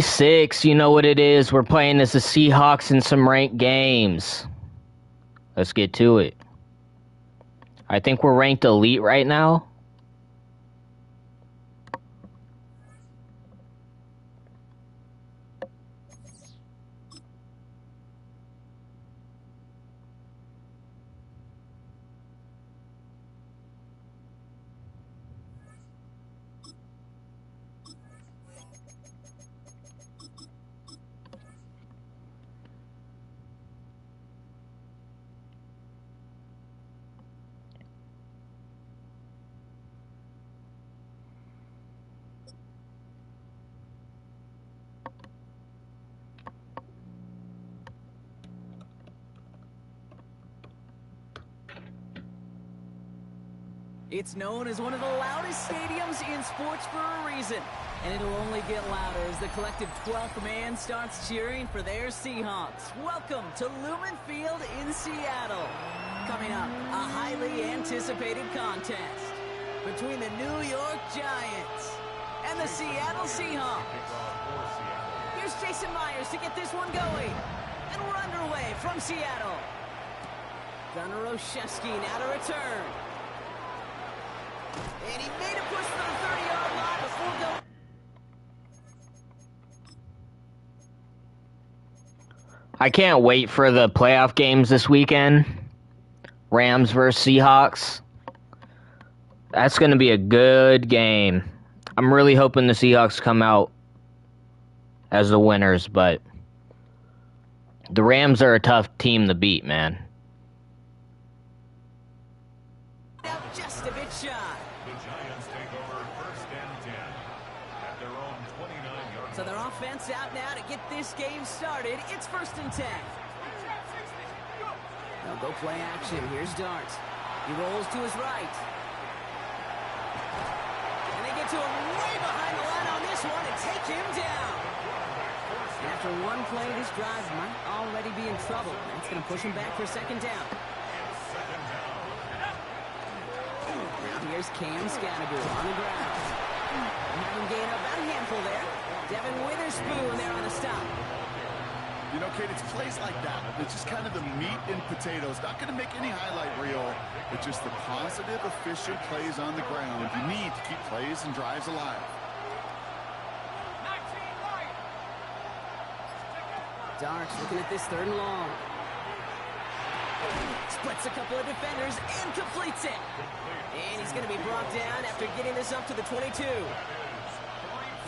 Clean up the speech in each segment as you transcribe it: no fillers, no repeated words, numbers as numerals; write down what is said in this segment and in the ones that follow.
6, you know what it is. We're playing as the Seahawks in some ranked games. Let's get to it. I think we're ranked elite right now. It's known as one of the loudest stadiums in sports for a reason, and it'll only get louder as the collective 12th man starts cheering for their Seahawks. Welcome to Lumen Field in Seattle. Coming up, a highly anticipated contest between the New York Giants and the Seattle Seahawks. Here's Jason Myers to get this one going, and we're underway from Seattle. Gunnar Olszewski now to return. And he made a push for the 30-yard line before going. I can't wait for the playoff games this weekend. Rams versus Seahawks. That's going to be a good game. I'm really hoping the Seahawks come out as the winners, but the Rams are a tough team to beat, man. Just a bit shy. So their offense out now to get this game started. It's 1st and 10. They'll go play action. Here's Dart. He rolls to his right. And they get to him way behind the line on this one and take him down. And after one play, this drive might already be in trouble. That's going to push him back for 2nd down. Now here's Cam Scannaboo on the ground. Have him gain about a handful there. Devin Witherspoon there on the stop. You know, Kate, it's plays like that. It's just kind of the meat and potatoes. Not going to make any highlight reel. It's just the positive, efficient plays on the ground. You need to keep plays and drives alive. Darks looking at this 3rd and long. Splits a couple of defenders and completes it. And he's going to be brought down after getting this up to the 22.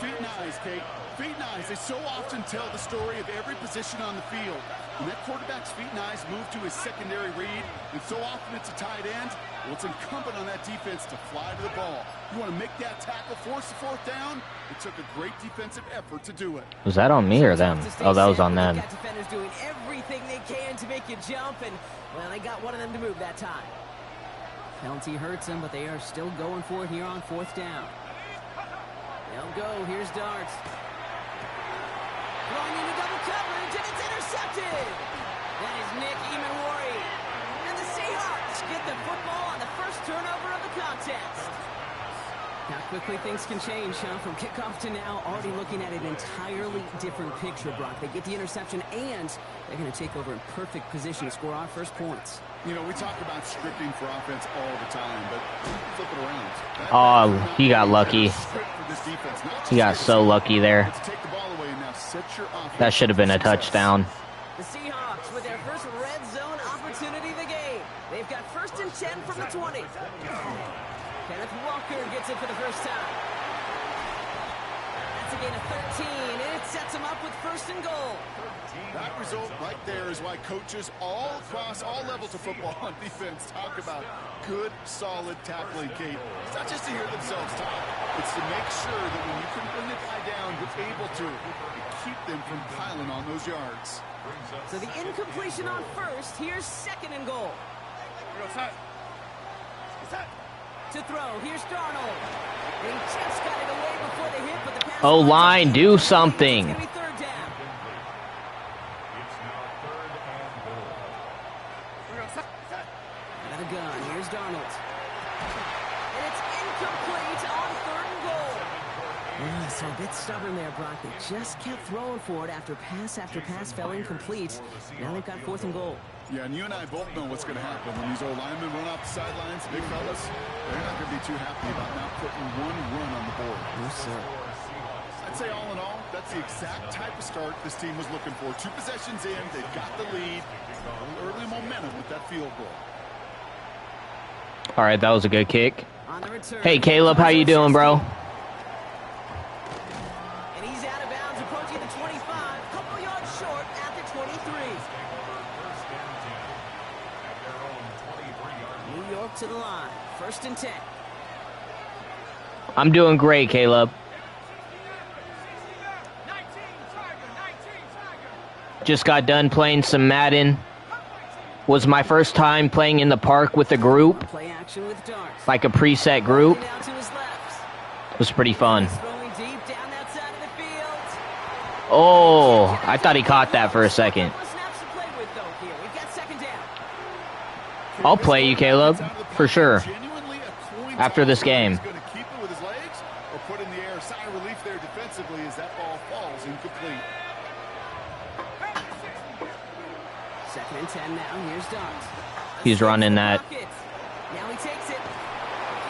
Feet and eyes, Kate. Feet and eyes. They so often tell the story of every position on the field. When that quarterback's feet and eyes move to his secondary read, and so often it's a tight end, well, it's incumbent on that defense to fly to the ball. You want to make that tackle, force the 4th down? It took a great defensive effort to do it. Was that on me or them? Oh, that was on them. Got defenders doing everything they can to make you jump, and, well, they got one of them to move that time. Penalty hurts them, but they are still going for it here on 4th down. They'll go. Here's Darts. Throwing into double coverage, and it's intercepted. That is Nick Emmanwori. And the Seahawks get the football on the first turnover of the contest. How quickly things can change, huh? From kickoff to now, already looking at an entirely different picture, Brock. They get the interception, and they're going to take over in perfect position to score our first points. You know, we talk about scripting for offense all the time, but flip it around. Oh, he got lucky. He got so lucky there. That should have been a touchdown. The Seahawks with their first red zone opportunity of the game. They've got 1st and 10 from the 20. Kenneth Walker gets it for the first time. That's a gain of 13, and it sets him up with 1st and goal. That result right there is why coaches all across all levels of football on defense talk about good, solid tackling, Kate. It's not just to hear themselves talk. It's to make sure that when you can bring the guy down, you're able to keep them from piling on those yards. So the incompletion on 1st. Here's 2nd and goal. To throw. Here's Darnold. He just got it away before the hit, but the pass. Oh, line, do something. It's going to be 3rd down. Got a gun. Here's Darnold. And it's incomplete on 3rd and goal. Yeah, so a bit stubborn there, Brock. They just kept throwing for it after pass fell incomplete. Now they've got 4th and goal. Yeah, and you and I both know what's going to happen when these old linemen run off the sidelines. Big fellas, they're not going to be too happy about not putting one run on the board. No, sir. I'd say all in all, that's the exact type of start this team was looking for. 2 possessions in, they've got the lead. Early momentum with that field goal. All right, that was a good kick. Hey, Caleb, how you doing, bro? And he's out of bounds, approaching the 25, couple yards short at the 23. New York to the line, 1st and 10. I'm doing great, Caleb. Just got done playing some Madden. Was my first time playing in the park with a group, Play action with darts. like a preset group. Down to his left. It was pretty fun. Throwing deep down that side of the field. Oh, I thought he caught that for a second. Snaps to play with, though, here. We've got 2nd down. I'll play you, Caleb, for sure, after this game. He's going to keep it with his legs or put in the air. Sigh of relief there defensively as that ball falls incomplete. 2nd and 10 now. Here's Darts. He's running that. Now he takes it.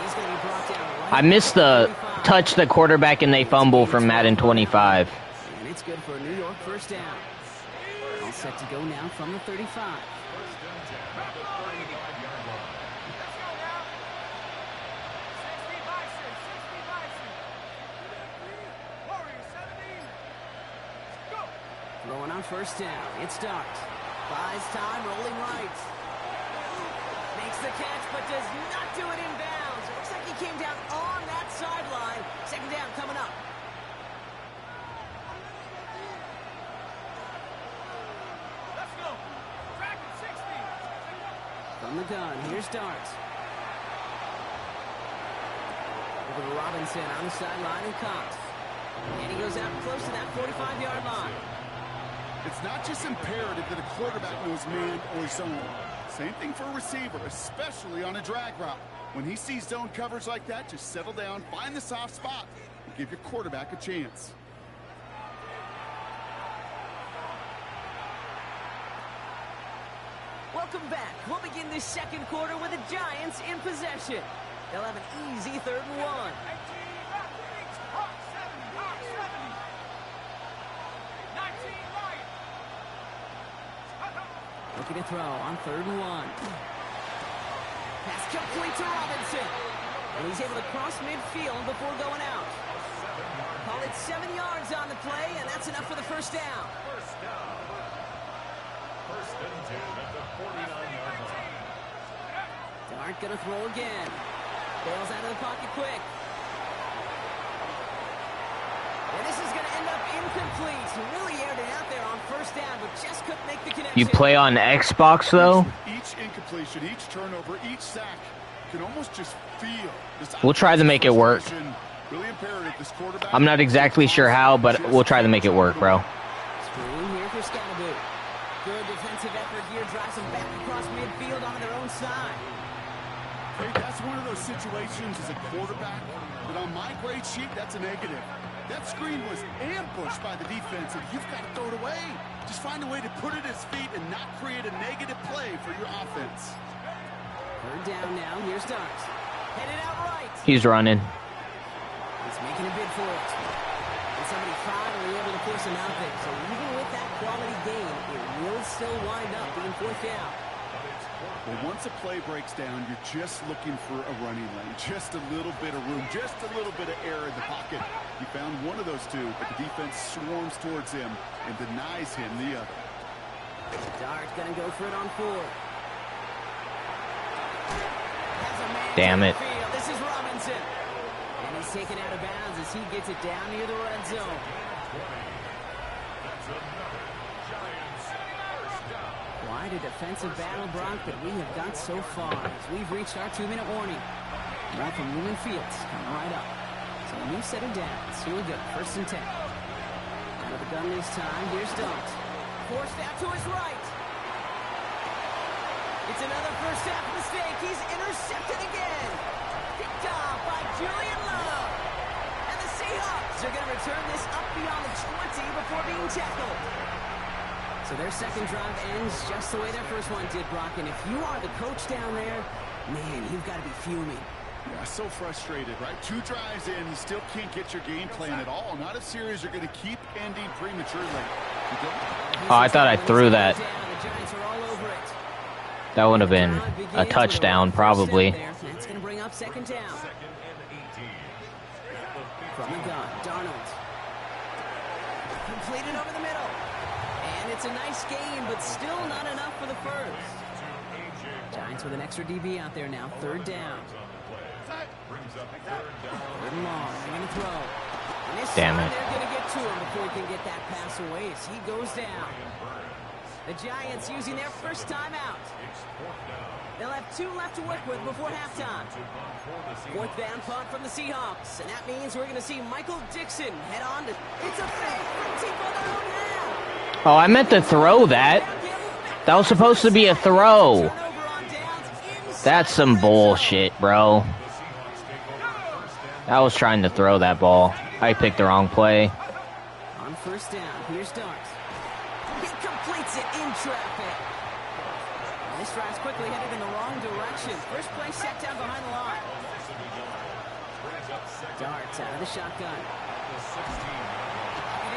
He's going to be brought down right I missed the 35. touch the quarterback and they fumble from Madden 25. And it's good for a New York 1st down. All set to go now from the 35. Throwing on 1st down. It's Darts. Buys time, rolling right. Makes the catch, but does not do it in bounds. It looks like he came down on that sideline. 2nd down coming up. Let's go. Track at 60. From the gun, here's Darts. Over to Robinson on the sideline and caught. And he goes out close to that 45-yard line. It's not just imperative that a quarterback knows man or zone. Same thing for a receiver, especially on a drag route. When he sees zone coverage like that, just settle down, find the soft spot, and give your quarterback a chance. Welcome back. We'll begin this 2nd quarter with the Giants in possession. They'll have an easy 3rd and 1. Looking to throw on 3rd and 1. Pass complete to Robinson. And he's able to cross midfield before going out. Call it 7 yards on the play, and that's enough for the 1st down. First and 10 at the 49-yard line. Dart gonna throw again. Bails out of the pocket quick. And this is gonna end up incomplete. He really aired it out there on 1st down, but just couldn't make the connection. You play on Xbox, though? Each incompletion, each turnover, each sack, you can almost just feel this. We'll try to make it work. Really imperative this quarterback. I'm not exactly sure how, but we'll try to make it work, bro. Screen here for Scalaboo. Good defensive effort here, drives them back across midfield onto their own side. Hey, that's one of those situations as a quarterback that on my grade sheet, that's a negative. That screen was ambushed by the defense, and you've got to throw it away. Just find a way to put it at his feet and not create a negative play for your offense. 3rd down now. Here's Darts. Headed out right. He's running. He's making a bid for it. And somebody finally able to force him out there. So even with that quality game, it will still wind up being 4th down. Well, once a play breaks down, you're just looking for a running lane. Just a little bit of room, just a little bit of air in the pocket. He found one of those two, but the defense swarms towards him and denies him the other. Dart gonna go for it on 4. Damn it. This is Robinson. And he's taken out of bounds as he gets it down near the red zone. Quite a defensive battle, Brock, that we have got so far as we've reached our 2-minute warning. More from Lumen Fields coming right up. So a new set of downs. Here we go. 1st and 10. Out of the gun this time. Here's Dart. Forced out to his right. It's another 1st half mistake. He's intercepted again. Picked off by Julian Love. And the Seahawks Seahawks are going to return this up beyond the 20 before being tackled. So their second drive ends just the way their first one did, Brock. And if you are the coach down there, man, you've got to be fuming. Yeah, so frustrated, right? 2 drives in, you still can't get your game plan at all. Not if series are going to keep ending prematurely. Oh, I thought I threw that. That would have been a touchdown, probably. That's going to bring up second down. From the gun, Darnold. Completed over the middle. And it's a nice game, but still not enough for the first. Giants with an extra DB out there now. Third down. Third and long. They're going to throw. And this Damn time it. they're going to get to him before he can get that pass away as he goes down. The Giants using their first timeout. They'll have 2 left to work with before halftime. Fourth down punt from the Seahawks. And that means we're going to see Michael Dixon head on to... It's a fake from deep on their own half. Oh, I meant to throw that. That was supposed to be a throw. That's some bullshit, bro. I was trying to throw that ball. I picked the wrong play. On first down, here's Dart. He completes it in traffic. This drive's quickly headed in the wrong direction. First play set down behind the line. Dart out of the shotgun. It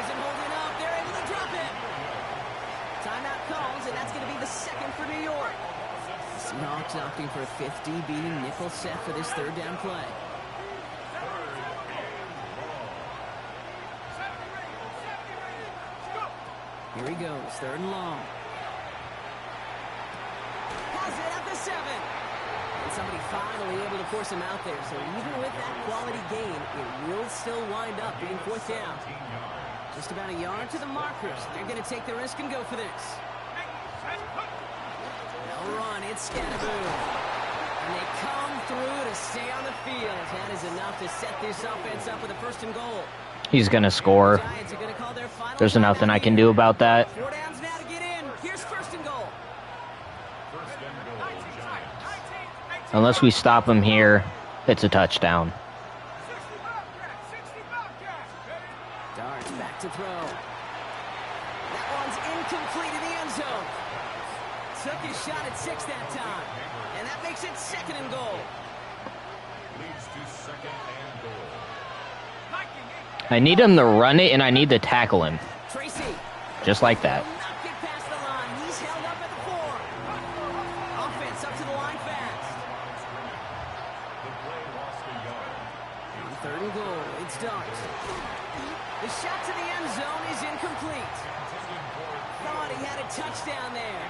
isn't holding up. They're able to drop it. Timeout calls, and that's going to be the second for New York. Seahawks opting for a 5th DB nickel set for this third down play. Here he goes, third and long. Has it at the 7. And somebody finally able to force him out there. So even with that quality gain, it will still wind up being 4th down. Just about a yard to the markers. They're going to take the risk and go for this. No run, it's Scatterboo. And they come through to stay on the field. That is enough to set this offense up with a 1st and goal. He's going to score. There's nothing I can do about that. 4 downs now to get in. Here's 1st and goal. Unless we stop him here, it's a touchdown. Darts back to throw. That one's incomplete in the end zone. Took his shot at 6 that time. And that makes it 2nd and goal. Leads to 2nd and goal. I need him to run it, and I need to tackle him. Tracy. Just like that. Will not get past the line. He's held up at the 4. Offense up to the line fast. The play lost a yard. On 3rd and goal, it's Dart. The shot to the end zone is incomplete. Thought he had a touchdown there.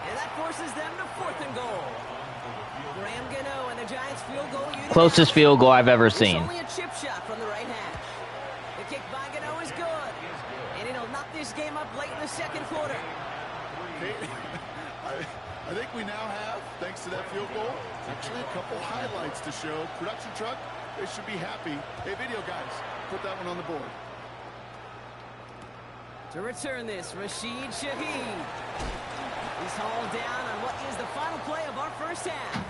And that forces them to 4th and goal. Graham Gano and the Giants field goal unit. Closest field goal I've ever seen. It's only a chip shot from the right hash. The kick by Gano is good. And it'll knock this game up late in the 2nd quarter. I think we now have, thanks to that field goal, actually a couple highlights to show. Production truck, they should be happy. Hey, video guys, put that one on the board. To return this, Rashid Shaheed. He's hauled down on what is the final play of our first half.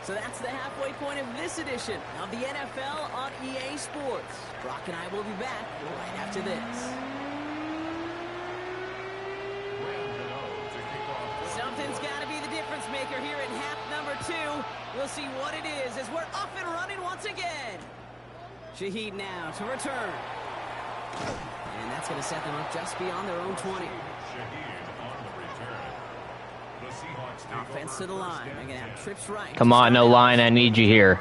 So that's the halfway point of this edition of the NFL on EA Sports. Brock and I will be back right after this. Something's got to be the difference maker here in half number 2. We'll see what it is as we're off and running once again. Shaheed now to return. And that's going to set them up just beyond their own 20. Offense to the line. They're going to have trips right. Come on, no line. I need you here.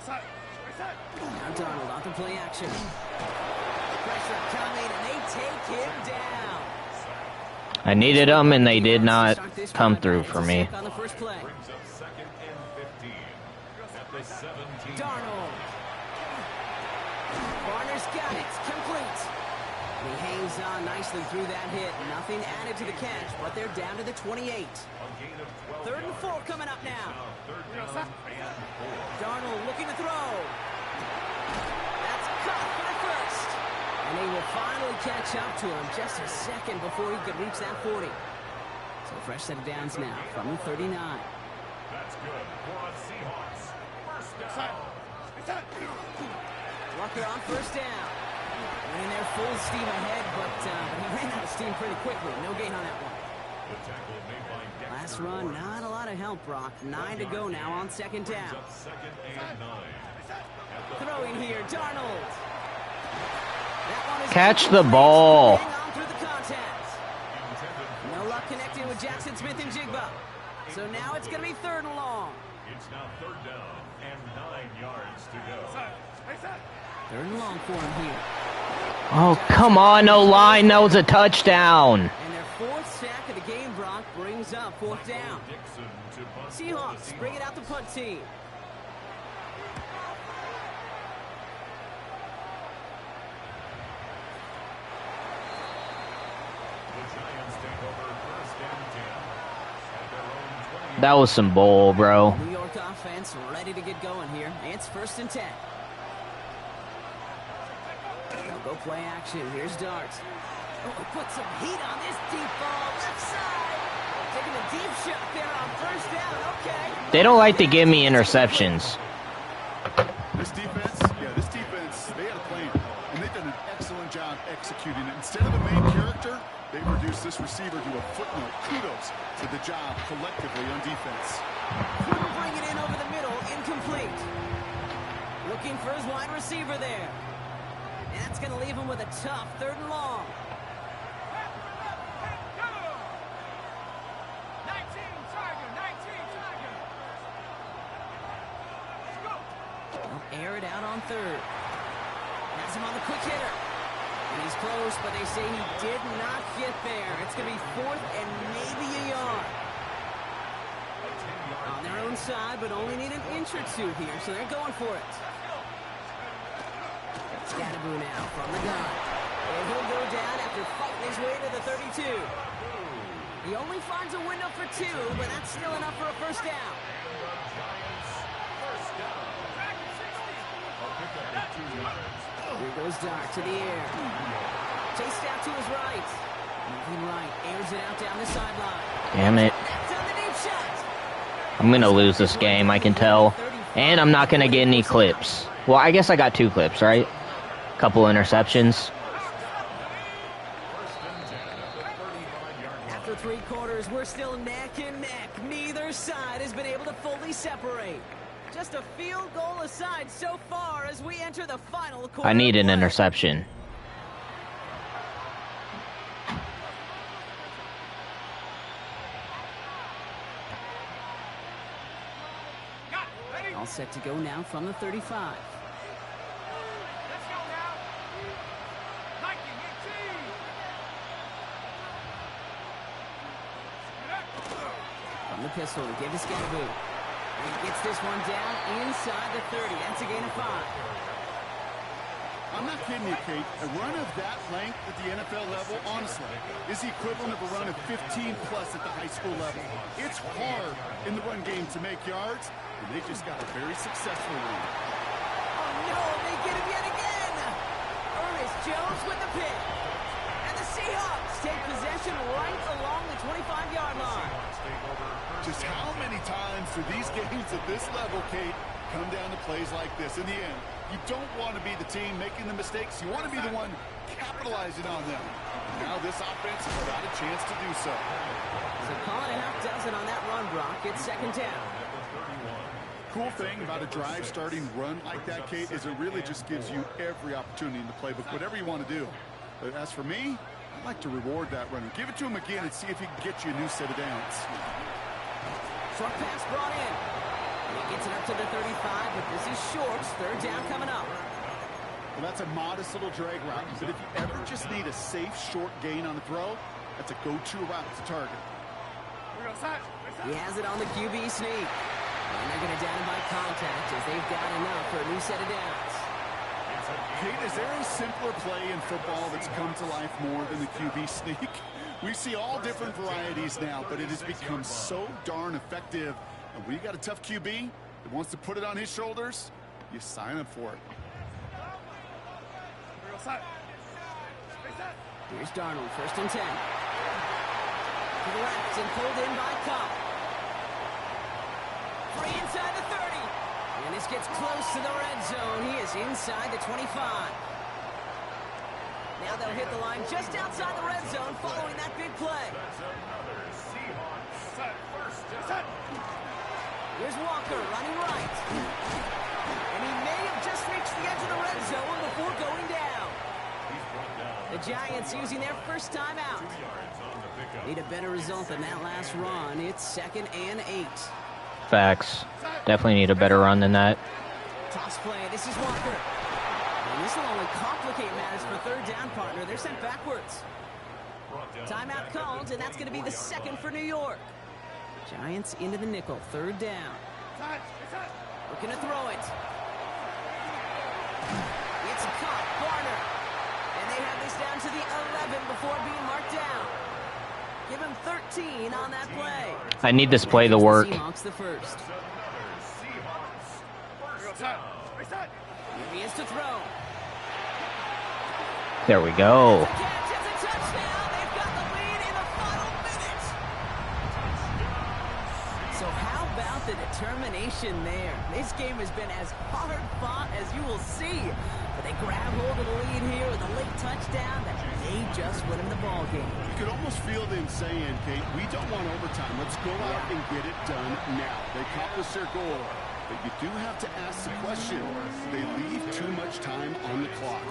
Now Darnold off the play action. Pressure coming, and they take him down. I needed them, and they did not come through for me. On the first play. Darnold. Barner's got it. Complete. And he hangs on nicely through that hit. Nothing added to the catch, but they're down to the 28. 3rd and 4 coming up now. Darnold looking to throw. That's caught for the first. And they will finally catch up to him just a second before he could reach that 40. So a fresh set of downs now from the 39. That's good for the Seahawks. First down. Rucker on first down. Running there full steam ahead, but he ran out of steam pretty quickly. No gain on that one. The tackle made by Dexter Last run, Lawrence. not a lot of help, Brock. 9 to go now on second Brings down. up second and 9. At the Throwing here, Darnold. That one is Catch the ball. hang on through the contest. No luck connecting with Jackson Smith and Jigba. So now it's going to be 3rd and long. It's now 3rd down and 9 yards to go. 3rd and long for him here. Oh, come on, no line. That was a touchdown. And their 4th sack of the game, Brock, brings up 4th down. Dixon to punt for the Seahawks bring it out the punt team. The Giants take over 1st and 10. At their own 20. That was some bull, bro. New York offense ready to get going here. It's 1st and 10. They'll go play action. Here's Dart. Oh, put some heat on this deep ball. Left side. Taking a deep shot there on 1st down. Okay. They don't like to give me interceptions. This defense, they had a plan, and they've done an excellent job executing it. Instead of a main character, they've reduced this receiver to a footnote. Kudos to the job collectively on defense. Couldn't bring it in over the middle. Incomplete. Looking for his wide receiver there. And that's going to leave him with a tough 3rd and long. They'll air it out on 3rd. Has him on the quick hitter. And he's close, but they say he did not get there. It's going to be 4th and maybe a yard. On their own side, but only need an inch or 2 here, so they're going for it. Scatterboo now from the gun. And he'll go down after fighting his way to the 32. He only finds a window for 2, but that's still enough for a 1st down. Here goes Dart to the air. Chased out to his right. Moving right, airs it out down the sideline. Damn it. It's on the deep shot. I'm going to lose this game, I can tell. And I'm not going to get any clips. Well, I guess I got 2 clips, right? Couple interceptions. After 3 quarters, we're still neck and neck. Neither side has been able to fully separate. Just a field goal aside so far as we enter the final quarter. I need an play. interception. All set to go now from the 35. From the pistol to give to Scatterboo. And he gets this one down inside the 30. That's a gain of 5. I'm not kidding you, Kate. A run of that length at the NFL level, honestly, is the equivalent of a run of 15-plus at the high school level. It's hard in the run game to make yards, and they just got a very successful one. Oh, no, they get him yet again. Ernest Jones with the pick. And the Seahawks take possession right along the 25-yard line. Just how many times do these games at this level, Kate, come down to plays like this? In the end, you don't want to be the team making the mistakes. You want to be the one capitalizing on them. Now this offense has got a chance to do so. So call it a half dozen on that run, Brock. It's 2nd down. Cool thing about a drive starting run like that, Kate, is it really just gives you every opportunity in the playbook, whatever you want to do. But as for me, I'd like to reward that runner. Give it to him again and see if he can get you a new set of downs. Short pass brought in. And he gets it up to the 35, but this is short. 3rd down coming up. Well, that's a modest little drag route, but if you ever just need a safe, short gain on the throw, that's a go-to route to target. He has it on the QB sneak. And they're going to down him by contact as they've got enough for a new set of downs. Kate, is there a simpler play in football that's come to life more than the QB sneak? We see all different varieties now, but it has become so darn effective. And when you got a tough QB that wants to put it on his shoulders, you sign up for it. Here's Darnold, 1st and 10. To the left and pulled in by Cobb. Free inside the 30. And this gets close to the red zone. He is inside the 25. Now they'll hit the line just outside the red zone following that big play. Here's Walker running right. And he may have just reached the edge of the red zone before going down. The Giants using their first timeout. Need a better result than that last run. It's 2nd and 8. Facts. Definitely need a better run than that. Toss play. This is Walker. And this will only complicate matters for third down, partner. They're sent backwards. Timeout called, and that's going to be the 2nd for New York. Giants into the nickel. 3rd down. Looking to throw it. It's caught. Garner. And they have this down to the 11 before being marked down. Give him 13 on that play. I need this play to work. Seahawks the first. Here he is to throw. There we go. Catch, it's a touchdown. They've got the lead in the final minute. So how about the determination there? This game has been as hard fought as you will see. But they grab hold of the lead here with a late touchdown that may just win them the ball game. You could almost feel them saying, Kate, we don't want overtime. Let's go out and get it done now. They accomplished their goal. But you do have to ask the question, they leave too much time on the clock.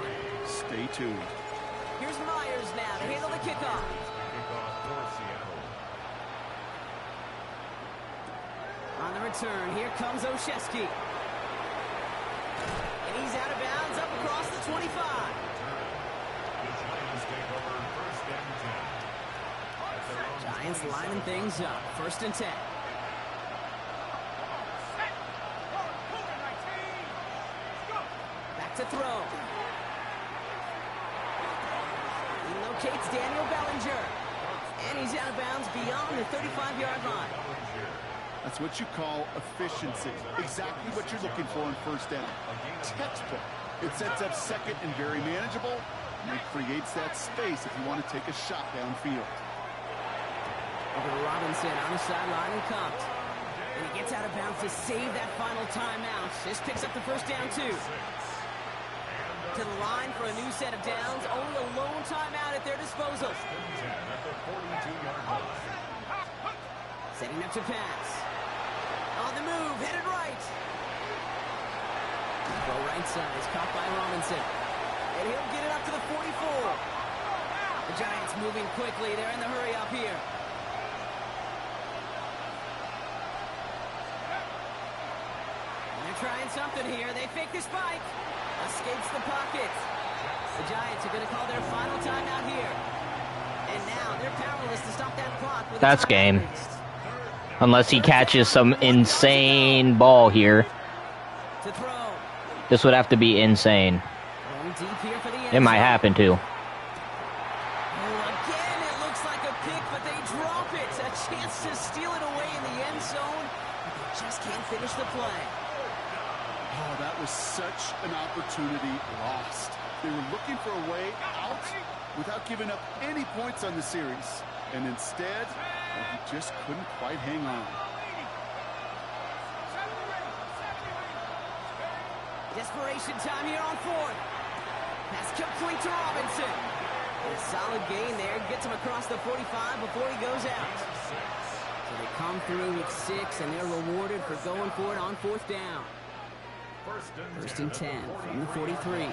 Stay tuned. Here's Myers now to handle the kickoff. On the return, here comes Olszewski. And he's out of bounds up across the 25. Giants lining things up. 1st and 10. Back to throw. He locates Daniel Bellinger. And he's out of bounds beyond the 35-yard line. That's what you call efficiency. Exactly what you're looking for in 1st down. Textbook. It sets up 2nd and very manageable. And it creates that space if you want to take a shot downfield. Over to Robinson on the sideline and Cupped. And he gets out of bounds to save that final timeout. This picks up the 1st down, too. To the line for a new set of downs. Only a lone timeout at their disposal. Setting up to pass. On the move, headed right. Go right side is caught by Robinson. And he'll get it up to the 44. The Giants moving quickly. They're in the hurry up here. And they're trying something here. They fake the spike. Escapes the pocket. The Giants are going to call their final timeout here. And now they're powerless to stop that clock. That's game. Unless he catches some insane ball here. To throw. This would have to be insane. Going deep here for the end It might zone. happen too. Oh, again, it looks like a pick, but they drop it. A chance to steal it away in the end zone. But they just can't finish the play. Oh, that was such an opportunity lost. They were looking for a way out without giving up any points on the series. And instead, he just couldn't quite hang on. Desperation time here on 4th. Pass complete to Robinson. A solid gain there. Gets him across the 45 before he goes out. So they come through with 6, and they're rewarded for going for it on 4th down. 1st and 10 from the 43.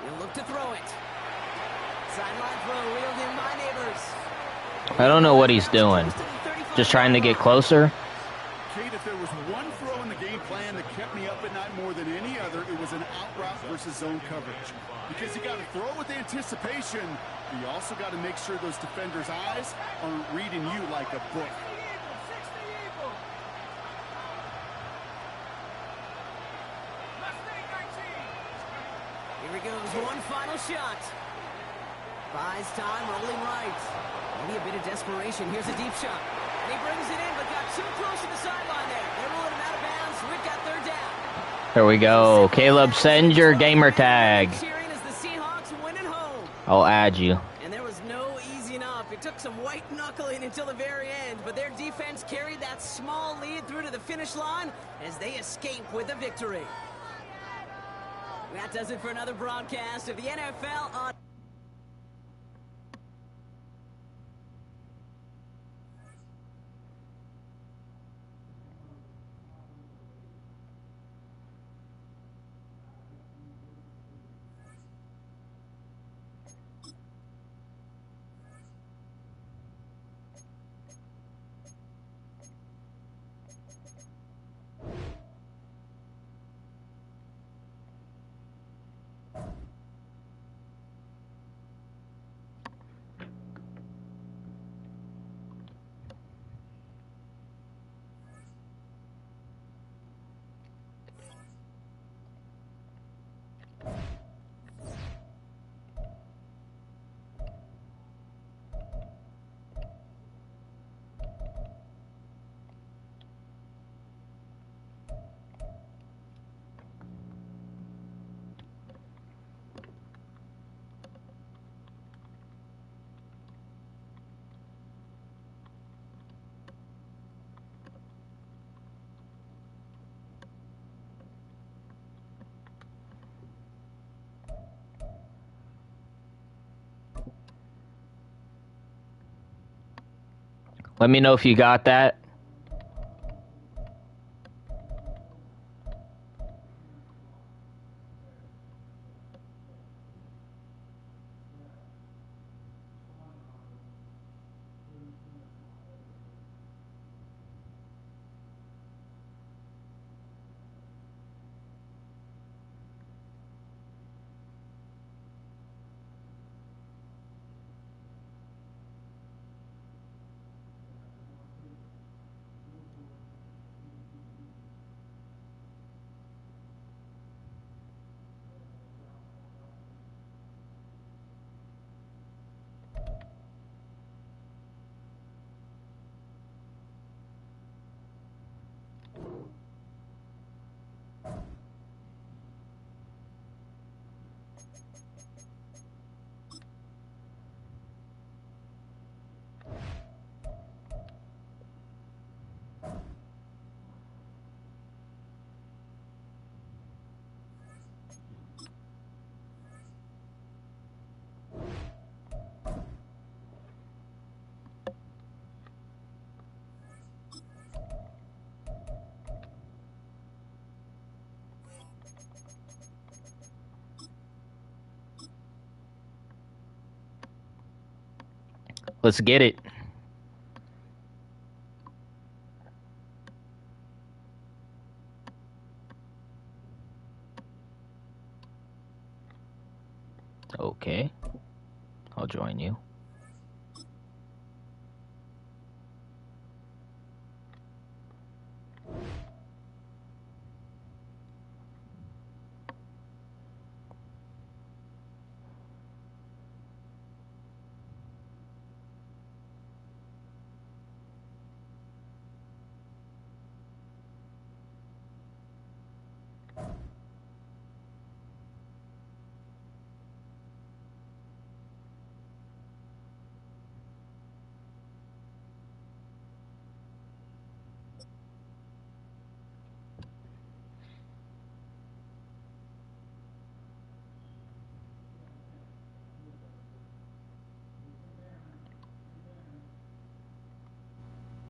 He'll look to throw it. Sideline throw reeled in by Neighbors. I don't know what he's doing. Just trying to get closer. Kate, if there was one throw in the game plan that kept me up at night more than any other, it was an out route versus zone coverage. Because you got to throw with anticipation, but you also got to make sure those defenders' eyes aren't reading you like a book. Here he goes, one final shot. Buys time, rolling right. Maybe a bit of desperation. Here's a deep shot. And he brings it in, but got too close to the sideline there. They're rolling him out of bounds. We've got 3rd down. There we go. Caleb, send your gamer tag. Cheering as the Seahawks win at home. I'll add you. And there was no easing up. It took took some white knuckling until the very end, but their defense carried that small lead through to the finish line as they escape with a victory. That does it for another broadcast of the NFL on... Let me know if you got that. Let's get it. Okay. I'll join you.